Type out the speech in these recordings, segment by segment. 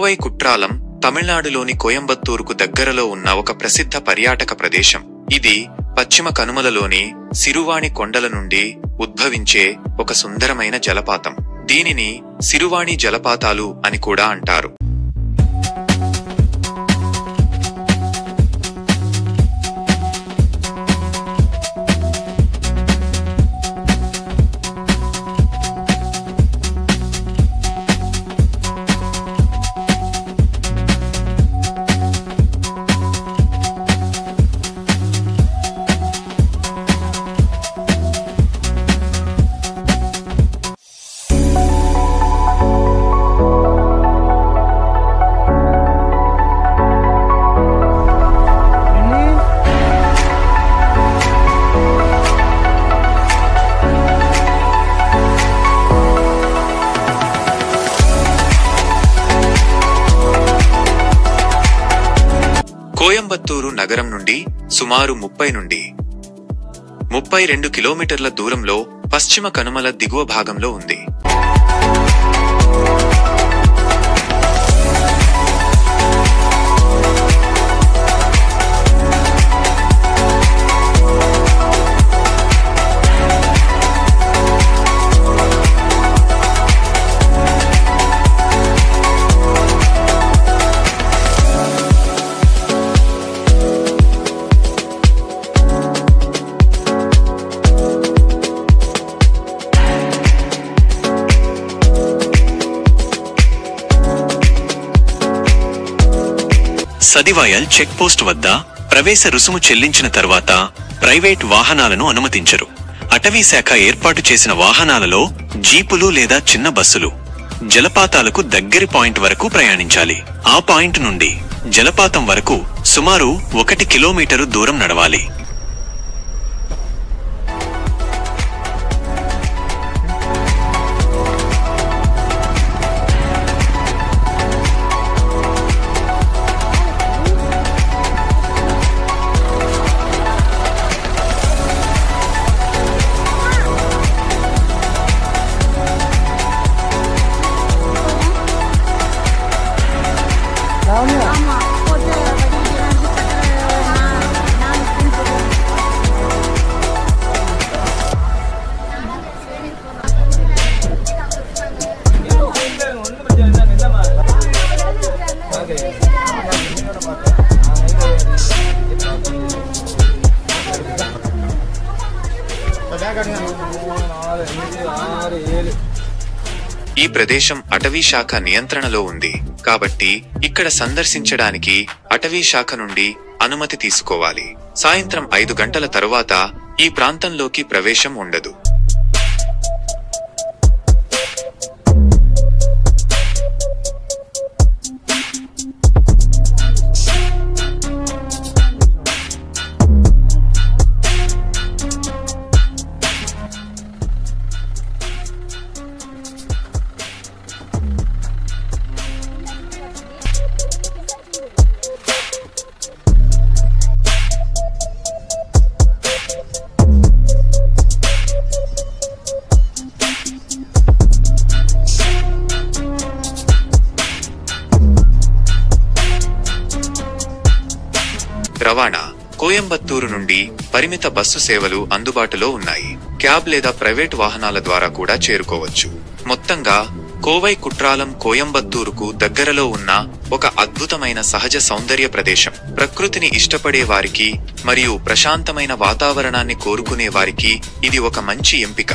కోవై కుట్రాలం తమిళనాడులోని కోయంబత్తూరుకు దగ్గరలో ఉన్న ఒక ప్రసిద్ధ పర్యాటక ప్రదేశం. ఇది పశ్చిమ కనుమలలోని సిరువాణి కొండల నుండి ఉద్భవించే ఒక సుందరమైన జలపాతం. దీనిని సిరువాణి జలపాతాలు అని కూడా అంటారు. కోయంబత్తూరు నగరం నుండి సుమారు 30 నుండి 32 కిలోమీటర్ల దూరంలో పశ్చిమ కనుమల దిగువ భాగంలో ఉంది. సదివాయల్ చెక్ పోస్ట్ వద్ద ప్రవేశ రుసుము చెల్లించిన తర్వాత ప్రైవేట్ వాహనాలను అనుమతించరు. అటవీ శాఖ ఏర్పాటు చేసిన వాహనాలలో జీపులు లేదా చిన్న బస్సులు జలపాతాలకు దగ్గరి పాయింట్ వరకు ప్రయాణించాలి. ఆ పాయింట్ నుండి జలపాతం వరకు సుమారు 1 కిలోమీటరు దూరం నడవాలి. ఈ ప్రదేశం అటవీ శాఖ నియంత్రణలో ఉంది కాబట్టి ఇక్కడ సందర్శించడానికి అటవీ శాఖ నుండి అనుమతి తీసుకోవాలి. సాయంత్రం 5 గంటల తరువాత ఈ ప్రాంతంలోకి ప్రవేశం ఉండదు. రవాణా కోయంబత్తూరు నుండి పరిమిత బస్సు సేవలు అందుబాటులో ఉన్నాయి. క్యాబ్ లేదా ప్రైవేట్ వాహనాల ద్వారా కూడా చేరుకోవచ్చు. మొత్తంగా కోవై కుట్రాలం కోయంబత్తూరుకు దగ్గరలో ఉన్న ఒక అద్భుతమైన సహజ సౌందర్య ప్రదేశం. ప్రకృతిని ఇష్టపడే వారికి మరియు ప్రశాంతమైన వాతావరణాన్ని కోరుకునే వారికి ఇది ఒక మంచి ఎంపిక.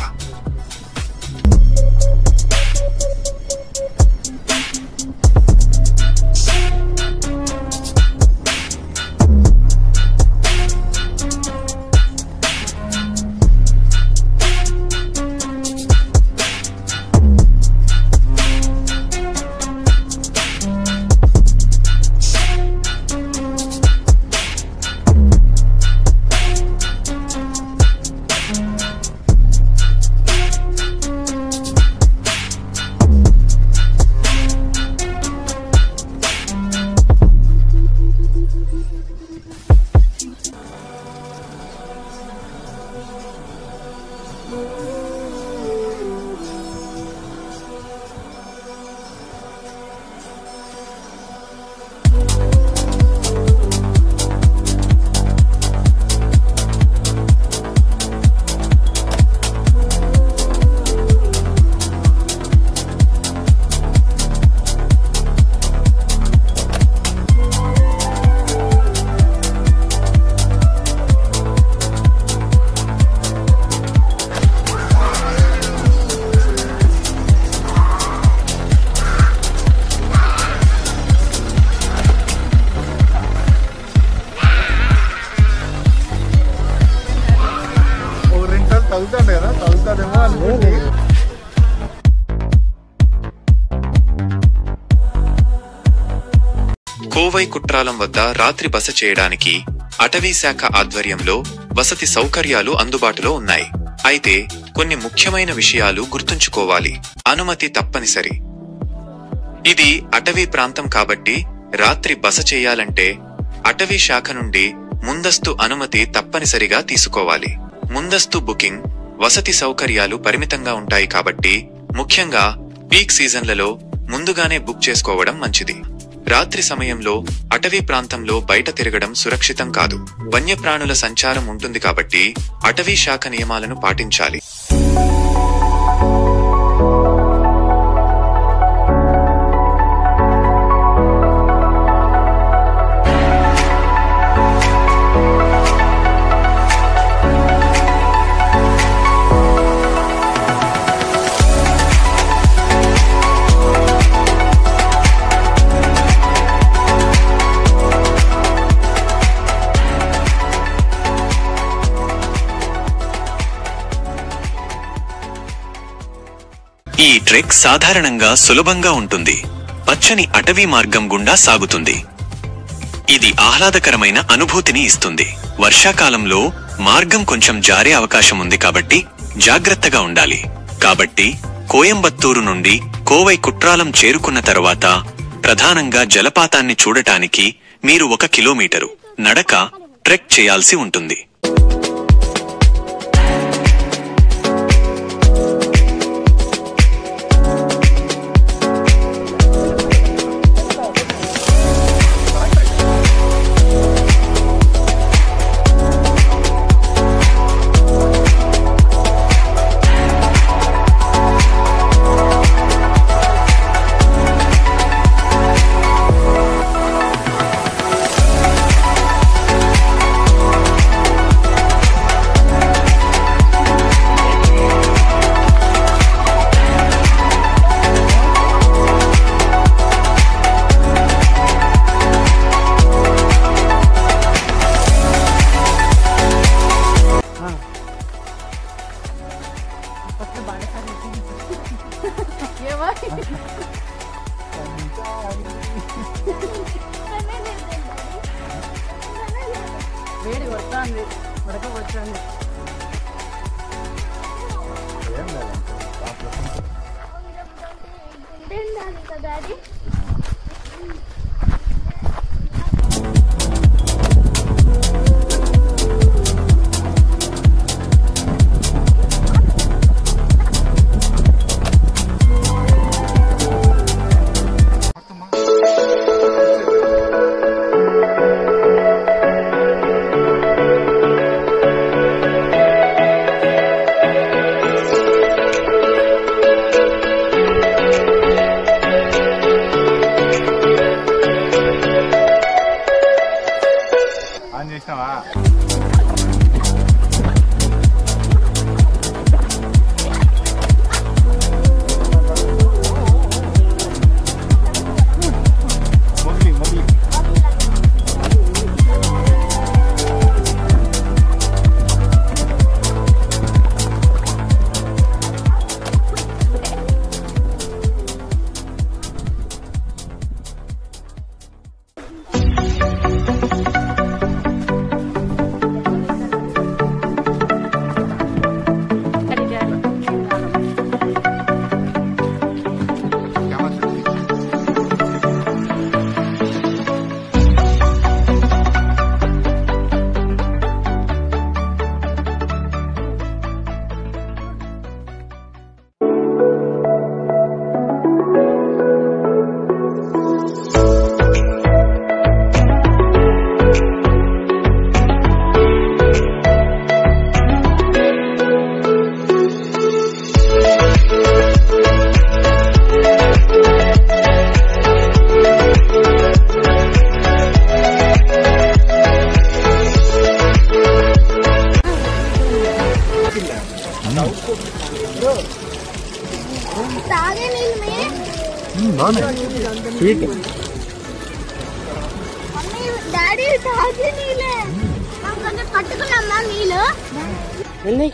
కోవై కుట్రాలం వద్ద రాత్రి బస చేయడానికి అటవీ శాఖ ఆధ్వర్యంలో వసతి సౌకర్యాలు అందుబాటులో ఉన్నాయి. అయితే కొన్ని ముఖ్యమైన విషయాలు గుర్తుంచుకోవాలి. అనుమతి తప్పనిసరి. ఇది అటవీ ప్రాంతం కాబట్టి రాత్రి బస చేయాలంటే అటవీ శాఖ నుండి ముందస్తు అనుమతి తప్పనిసరిగా తీసుకోవాలి. ముందస్తు బుకింగ్, వసతి సౌకర్యాలు పరిమితంగా ఉంటాయి కాబట్టి ముఖ్యంగా పీక్ సీజన్లలో ముందుగానే బుక్ చేసుకోవడం మంచిది. రాత్రి సమయంలో అటవీ ప్రాంతంలో బయట తిరగడం సురక్షితం కాదు. వన్యప్రాణుల సంచారం ఉంటుంది కాబట్టి అటవీ శాఖ నియమాలను పాటించాలి. ఈ ట్రెక్ సాధారణంగా సులభంగా ఉంటుంది. పచ్చని అటవీ మార్గం గుండా సాగుతుంది. ఇది ఆహ్లాదకరమైన అనుభూతిని ఇస్తుంది. వర్షాకాలంలో మార్గం కొంచెం జారే అవకాశం ఉంది కాబట్టి జాగ్రత్తగా ఉండాలి. కాబట్టి కోయంబత్తూరు నుండి కోవై కుట్రాలం చేరుకున్న తరువాత ప్రధానంగా జలపాతాన్ని చూడటానికి మీరు 1 కిలోమీటరు నడక ట్రెక్ చేయాల్సి ఉంటుంది. వేడి వస్తుంది, ఉడక వస్తుంది. स्वीट డాడీ తాగే నీళ్ళే మనం కొంచెం పట్టుకున్నామా నీళ్ళు వెళ్ళి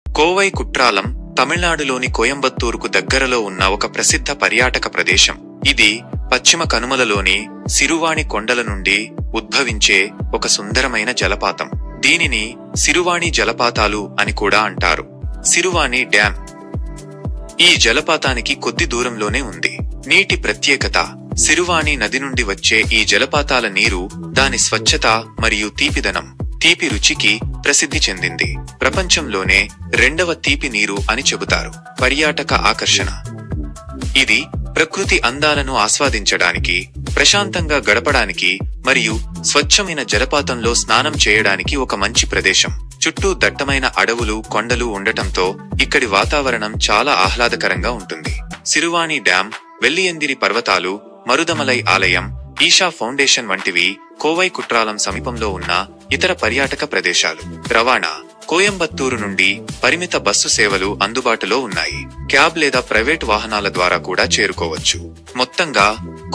కోవై కుట్రాలం తమిళనాడులోని కోయంబత్తూరుకు దగ్గరలో ఉన్న ఒక ప్రసిద్ధ పర్యాటక ప్రదేశం. ఇది పశ్చిమ కనుమలలోని సిరువాణి కొండల నుండి ఉద్భవించే ఒక సుందరమైన జలపాతం. దీనిని సిరువాణి జలపాతాలు అని కూడా అంటారు. సిరువాణి డ్యాం ఈ జలపాతానికి కొద్ది దూరంలోనే ఉంది. నీటి ప్రత్యేకత: సిరువాణి నది నుండి వచ్చే ఈ జలపాతాల నీరు దాని స్వచ్ఛత మరియు తీపిదనం, తీపి రుచికి ప్రసిద్ధి చెందింది. ప్రపంచంలోనే రెండవ తీపి నీరు అని చెబుతారు. పర్యాటక ఆకర్షణ: ఇది ప్రకృతి అందాలను ఆస్వాదించడానికి, ప్రశాంతంగా గడపడానికి మరియు స్వచ్ఛమైన జలపాతంలో స్నానం చేయడానికి ఒక మంచి ప్రదేశం. చుట్టూ దట్టమైన అడవులు, కొండలు ఉండటంతో ఇక్కడి వాతావరణం చాలా ఆహ్లాదకరంగా ఉంటుంది. సిరువాణి డ్యాం, వెల్లియందిరి పర్వతాలు, మరుదమలై ఆలయం, ఈషా ఫౌండేషన్ వంటివి కోవై కుట్రాలం సమీపంలో ఉన్న ఇతర పర్యాటక ప్రదేశాలు. రవాణా: కోయంబత్తూరు నుండి పరిమిత బస్సు సేవలు అందుబాటులో ఉన్నాయి. క్యాబ్ లేదా ప్రైవేట్ వాహనాల ద్వారా కూడా చేరుకోవచ్చు. మొత్తంగా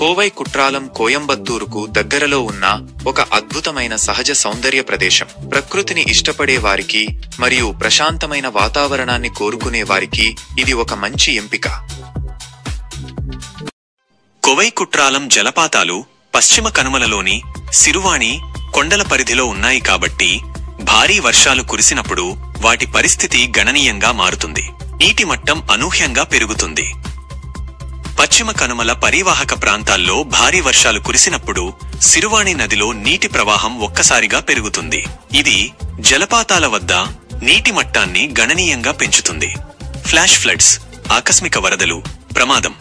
కోవై కుట్రాలం కోయంబత్తూరుకు దగ్గరలో ఉన్న ఒక అద్భుతమైన సహజ సౌందర్య ప్రదేశం. ప్రకృతిని ఇష్టపడే వారికి మరియు ప్రశాంతమైన వాతావరణాన్ని కోరుకునే వారికి ఇది ఒక మంచి ఎంపిక. కోవై కుట్రాలం జలపాతాలు పశ్చిమ కనుమలలోని సిరువాణి కొండల పరిధిలో ఉన్నాయి కాబట్టి భారీ వర్షాలు కురిసినప్పుడు వాటి పరిస్థితి గణనీయంగా మారుతుంది. నీటి మట్టం అనూహ్యంగా పెరుగుతుంది. పశ్చిమ కనుమల పరివాహక ప్రాంతాల్లో భారీ వర్షాలు కురిసినప్పుడు సిరువాణి నదిలో నీటి ప్రవాహం ఒక్కసారిగా పెరుగుతుంది. ఇది జలపాతాల వద్ద నీటి మట్టాన్ని గణనీయంగా పెంచుతుంది. ఫ్లాష్ ఫ్లడ్స్: ఆకస్మిక వరదలు ప్రమాదం.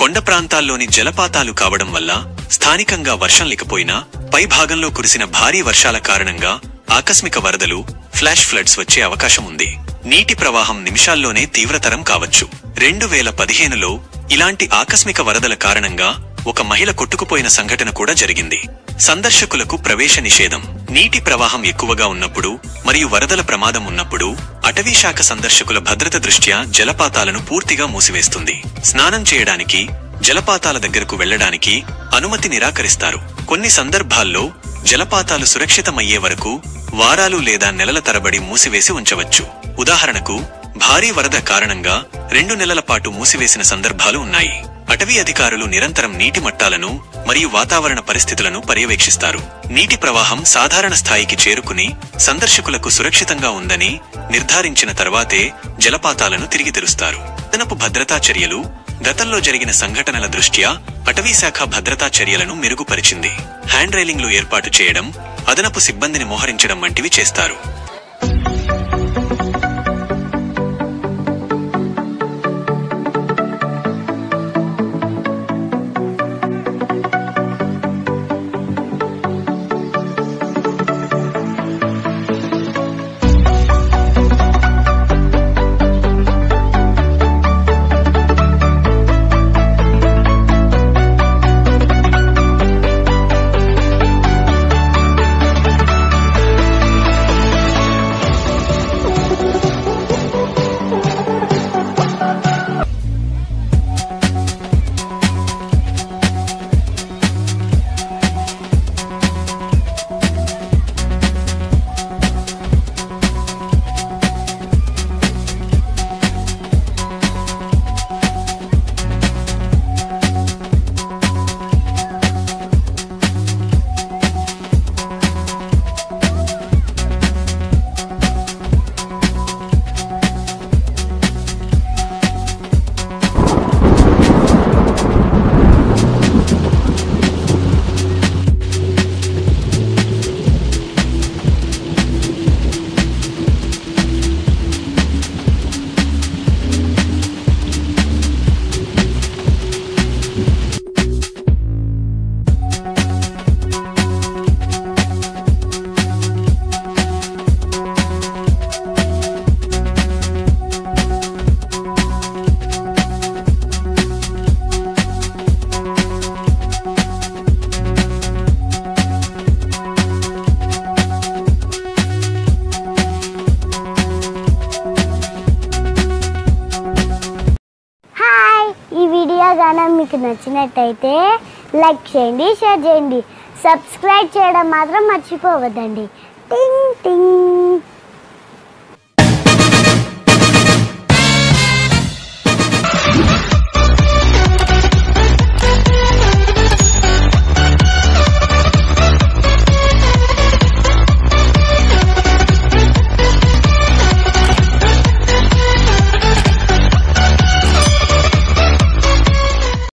కొండ ప్రాంతాల్లోని జలపాతాలు కావడం వల్ల స్థానికంగా వర్షం లేకపోయినా పై భాగంలో కురిసిన భారీ వర్షాల కారణంగా ఆకస్మిక వరదలు, ఫ్లాష్ ఫ్లడ్స్ వచ్చే అవకాశం ఉంది. నీటి ప్రవాహం నిమిషాల్లోనే తీవ్రతరం కావచ్చు. 2015లో ఇలాంటి ఆకస్మిక వరదల కారణంగా ఒక మహిళ కొట్టుకుపోయిన సంఘటన కూడా జరిగింది. సందర్శకులకు ప్రవేశ నిషేధం: నీటి ప్రవాహం ఎక్కువగా ఉన్నప్పుడు మరియు వరదల ప్రమాదం ఉన్నప్పుడు అటవీశాఖ సందర్శకుల భద్రత దృష్ట్యా జలపాతాలను పూర్తిగా మూసివేస్తుంది. స్నానం చేయడానికి జలపాతాల దగ్గరకు వెళ్లడానికి అనుమతి నిరాకరిస్తారు. కొన్ని సందర్భాల్లో జలపాతాలు సురక్షితమయ్యే వరకు వారాలు లేదా నెలల తరబడి మూసివేసి ఉంచవచ్చు. ఉదాహరణకు భారీ వరద కారణంగా 2 నెలల పాటు మూసివేసిన సందర్భాలు ఉన్నాయి. అటవీ అధికారులు నిరంతరం నీటి మట్టాలను మరియు వాతావరణ పరిస్థితులను పర్యవేక్షిస్తారు. నీటి ప్రవాహం సాధారణ స్థాయికి చేరుకుని సందర్శకులకు సురక్షితంగా ఉందని నిర్ధారించిన తర్వాతే జలపాతాలను తిరిగి తెరుస్తారు. అదనపు భద్రతా చర్యలు గతంలో జరిగిన సంఘటనల దృష్ట్యా అటవీశాఖ భద్రతా చర్యలను మెరుగుపరిచింది. హ్యాండ్ రైలింగ్లు ఏర్పాటు చేయడం, అదనపు సిబ్బందిని మోహరించడం వంటివి చేస్తారు. మీకు నచ్చినట్టయితే లైక్ చేయండి, షేర్ చేయండి, సబ్స్క్రైబ్ చేయడం మాత్రం మర్చిపోవద్దండి. టింగ్ టింగ్.